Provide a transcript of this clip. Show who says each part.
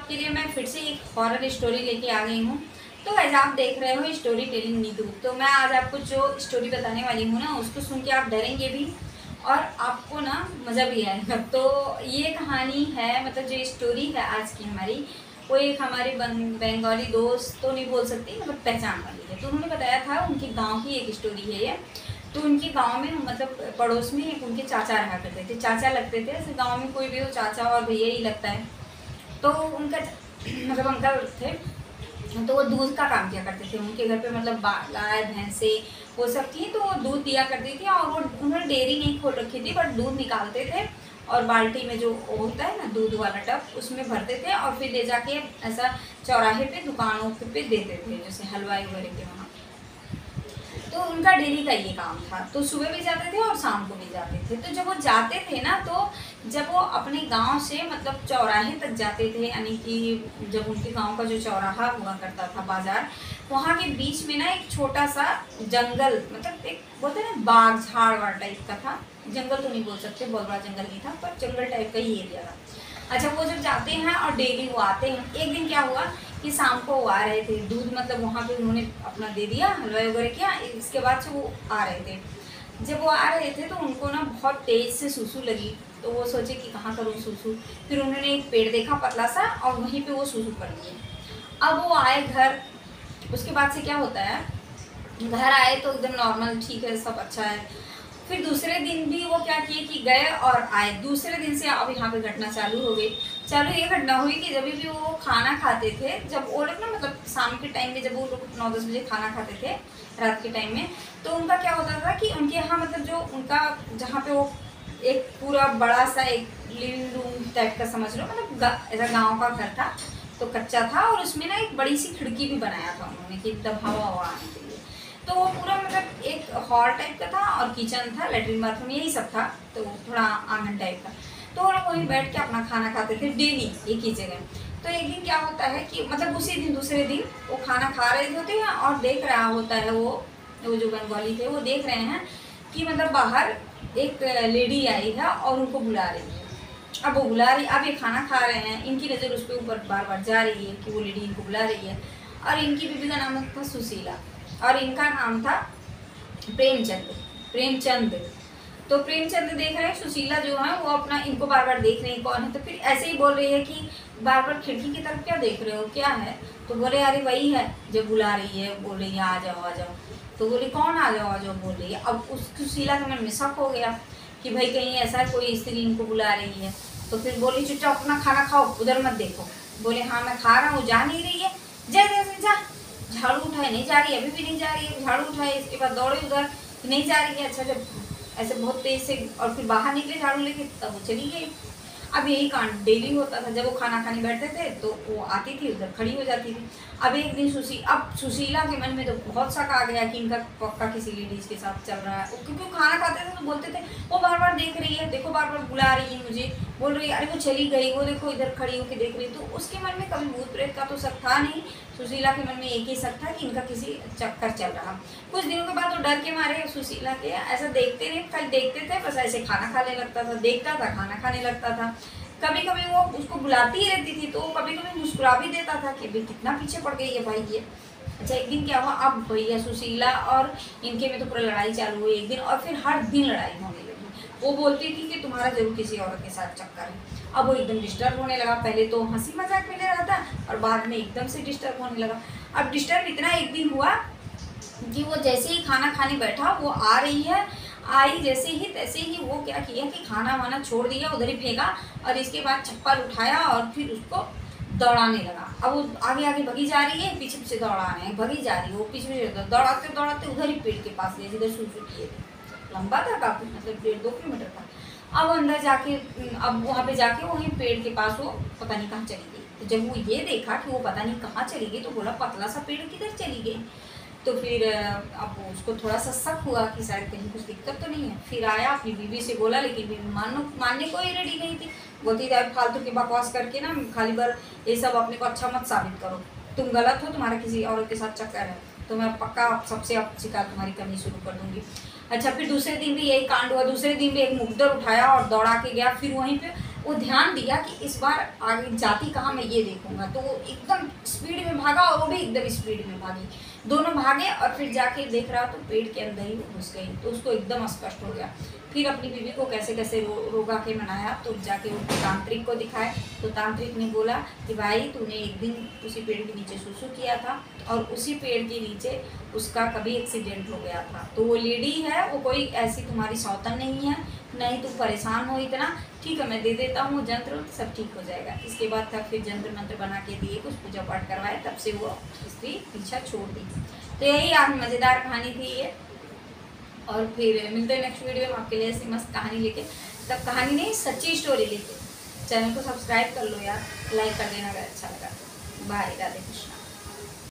Speaker 1: आपके लिए मैं फिर से एक हॉरर स्टोरी लेके आ गई हूँ। तो वैसे आप देख रहे हो स्टोरी टेलिंग नीतू। तो मैं आज आपको जो स्टोरी बताने वाली हूँ ना, उसको सुन के आप डरेंगे भी और आपको ना मज़ा भी आएगा। तो ये कहानी है, मतलब जो स्टोरी है आज की हमारी, वो एक हमारे बंगाली दोस्त तो नहीं बोल सकती, मतलब पहचान वाली है। तो उन्होंने बताया था उनके गाँव की एक स्टोरी है ये। तो उनके गांव में, मतलब पड़ोस में एक उनके चाचा रहा करते थे, चाचा लगते थे। ऐसे गांव में कोई भी हो चाचा और भैया ही लगता है। तो उनका मतलब अंकल थे। तो वो दूध का काम किया करते थे उनके घर पे, मतलब गाय भैंसे वो सब थी। तो वो दूध दिया करती थी और वो उन्होंने डेयरी नहीं खोल रखी थी, बट दूध निकालते थे और बाल्टी में जो होता है ना दूध वाला टब, उसमें भरते थे और फिर ले जाके ऐसा चौराहे पे दुकानों पे देते थे, जैसे हलवाई वगैरह के वहाँ। तो उनका डेली का ये काम था। तो सुबह भी जाते थे और शाम को भी जाते थे। तो जब वो जाते थे ना, तो जब वो अपने गांव से मतलब चौराहे तक जाते थे, यानी कि जब उनके गांव का जो चौराहा हुआ करता था बाजार, वहाँ के बीच में ना एक छोटा सा जंगल, मतलब एक बोलते हैं ना बाग झाड़ वाड़ टाइप का था। जंगल तो नहीं बोल सकते, बहुत बड़ा जंगल नहीं था, पर जंगल टाइप का ही एरिया था। अच्छा, वो जब जाते हैं और डेली वो आते हैं, एक दिन क्या हुआ कि शाम को वो आ रहे थे दूध, मतलब वहाँ पे उन्होंने अपना दे दिया, हलवाई वगैरह किया। इसके बाद से वो आ रहे थे। जब वो आ रहे थे तो उनको ना बहुत तेज़ से सूसू लगी। तो वो सोचे कि कहाँ करूँ सूसू। फिर उन्होंने एक पेड़ देखा पतला सा और वहीं पे वो सूसू कर लिए। अब वो आए घर। उसके बाद से क्या होता है, घर आए तो एकदम नॉर्मल, ठीक है, सब अच्छा है। फिर दूसरे दिन भी वो क्या किए कि गए और आए। दूसरे दिन से अब यहाँ पे घटना चालू हो गई। चालू ये घटना हुई कि जब भी वो खाना खाते थे, जब वो लोग ना, मतलब शाम के टाइम में जब वो लोग 9-10 बजे खाना खाते थे रात के टाइम में, तो उनका क्या होता था कि उनके यहाँ, मतलब जो उनका जहाँ पे वो एक पूरा बड़ा सा एक लिविंग रूम टाइप का समझ लो, मतलब ऐसा गाँव का घर था। तो कच्चा था और उसमें ना एक बड़ी सी खिड़की भी बनाया था उन्होंने कि एकदम हवा हवा आने के लिए। तो वो पूरा मतलब एक हॉल टाइप का था और किचन था, लेटरिन बाथरूम यही सब था। तो थोड़ा आंगन टाइप का। तो वो लोग वहीं बैठ के अपना खाना खाते थे डेली एक ही जगह। तो एक दिन क्या होता है कि मतलब उसी दिन दूसरे दिन वो खाना खा रहे होते हैं और देख रहा होता है वो जो बंगाली थे वो देख रहे हैं कि मतलब बाहर एक लेडी आई है और उनको बुला रही है। अब वो बुला रही, अब ये खाना खा रहे हैं, इनकी नज़र उस पर ऊपर बार बार जा रही है कि वो लेडी इनको बुला रही है। और इनकी बीबी का नाम था सुशीला और इनका नाम था प्रेमचंद। तो प्रेमचंद देख रहे हैं सुशीला जो है वो अपना इनको बार बार देख रही है कौन है। तो फिर ऐसे ही बोल रही है कि बार बार खिड़की की तरफ क्या देख रहे हो, क्या है। तो बोले अरे वही है जो बुला रही है, बोल रही है आ जाओ आ जाओ। तो बोली कौन आ जाओ बोल रही है। अब उस सुशीला के मन में शक हो गया कि भाई कहीं ऐसा कोई स्त्री इनको बुला रही है। तो फिर बोली चुपचाप अपना खाना खाओ, उधर मत देखो। बोले हाँ मैं खा रहा हूँ, जा नहीं रही है, जा जैसे जा। झाड़ू उठाए नहीं जा रही है, अभी भी नहीं जा रही है। झाड़ू उठाए, इसके बाद दौड़े उधर, नहीं जा रही है। अच्छा, जब ऐसे बहुत तेज से और फिर बाहर निकले झाड़ू लेके, तब वो चली गई। अब यही कांड डेली होता था। जब वो खाना खाने बैठते थे तो वो आती थी, उधर खड़ी हो जाती थी। अब एक दिन सुशीला के मन में तो बहुत शक आ गया कि इनका पक्का किसी लेडीज के साथ चल रहा है। क्योंकि वो खाना खाते थे तो बोलते थे वो बार बार देख रही है, देखो बार बार बुला रही है मुझे, बोल रही है अरे वो चली गई, वो देखो इधर खड़ी होकर देख रही है। तो उसके मन में कभी भूत प्रेत का तो शक था नहीं। सुशीला के मन में एक ही शक था कि इनका किसी चक्कर चल रहा। कुछ दिनों के बाद वो डर के मारे सुशीला के ऐसा देखते नहीं, खाली देखते थे बस, ऐसे खाना खाने लगता था, देखता था खाना खाने लगता था। कभी कभी वो उसको बुलाती ही रहती थी तो कभी कभी मुस्कुरा भी देता था कि भाई कितना पीछे पड़ गई है भाई ये। अच्छा, एक दिन क्या हुआ, अब भैया सुशीला और इनके में तो पूरा लड़ाई चालू हुई एक दिन, और फिर हर दिन लड़ाई होने लगी। वो बोलती थी कि तुम्हारा जरूर किसी औरत के साथ चक्कर है। अब वो एकदम डिस्टर्ब होने लगा। पहले तो हंसी मजाक में ले रहा था और बाद में एकदम से डिस्टर्ब होने लगा। अब डिस्टर्ब इतना एक दिन हुआ कि वो जैसे ही खाना खाने बैठा, वो आ रही है, आई जैसे ही तैसे ही वो क्या किया कि खाना वाना छोड़ दिया, उधर ही फेंका और इसके बाद चप्पल उठाया और फिर उसको दौड़ाने लगा। अब वो आगे आगे भगी जा रही है, पीछे पीछे दौड़ाने भगी जा रही है, वो पीछे पीछे दौड़ाते दौड़ाते उधर ही पेड़ के पास गए जिधर सूसू किए थे। लंबा था काफ़ी, मतलब 1.5-2 किलोमीटर था। अब अंदर जाके, अब वहाँ पे जाके वहीं पेड़ के पास वो पता नहीं कहाँ चली गई। तो जब वो ये देखा कि वो पता नहीं कहाँ चली गई, तो बोला पतला सा पेड़ किधर चली गई। तो फिर अब उसको थोड़ा सा शक हुआ कि शायद कहीं कुछ दिक्कत तो नहीं है। फिर आया अपनी बीवी से बोला, लेकिन बीवी मानने को ही रेडी नहीं थी। बोलती थी फालतू की बकवास करके ना खाली बार ये सब अपने को अच्छा मत साबित करो, तुम गलत हो, तुम्हारा किसी औरत के साथ चक्कर है, तो मैं पक्का सबसे अब शिकायत तुम्हारी करनी शुरू कर दूंगी। अच्छा, फिर दूसरे दिन भी यही कांड हुआ। दूसरे दिन भी एक मुकद्दर उठाया और दौड़ा के गया, फिर वहीं पे वो ध्यान दिया कि इस बार आगे जाती कहाँ, मैं ये देखूंगा। तो वो एकदम स्पीड में भागा और वो भी एकदम स्पीड में भागी, दोनों भागे और फिर जाके देख रहा तो पेड़ के अंदर ही वो घुस गई। तो उसको एकदम स्पष्ट हो गया। फिर अपनी बीवी को कैसे कैसे रोगा के मनाया, तो जाके वो तांत्रिक को दिखाए। तो तांत्रिक ने बोला कि भाई तूने एक दिन उसी पेड़ के नीचे सुसु किया था और उसी पेड़ के नीचे उसका कभी एक्सीडेंट हो गया था। तो वो लेडी है, वो कोई ऐसी तुम्हारी सौतन नहीं है, नहीं तुम परेशान हो इतना, ठीक है मैं दे देता हूँ जंत्र, सब ठीक हो जाएगा। इसके बाद था फिर जंत्र मंत्र बना के दिए, कुछ पूजा पाठ करवाए, तब से वो स्त्री पीछा छोड़ दी। तो यही आज मज़ेदार कहानी थी ये। और फिर मिलते हैं नेक्स्ट वीडियो में आपके लिए ऐसी मस्त कहानी लेके। तब कहानी नहीं, सच्ची स्टोरी लेके। चैनल को सब्सक्राइब कर लो यार, लाइक कर देना अगर अच्छा लगा। बाय, राधे कृष्ण।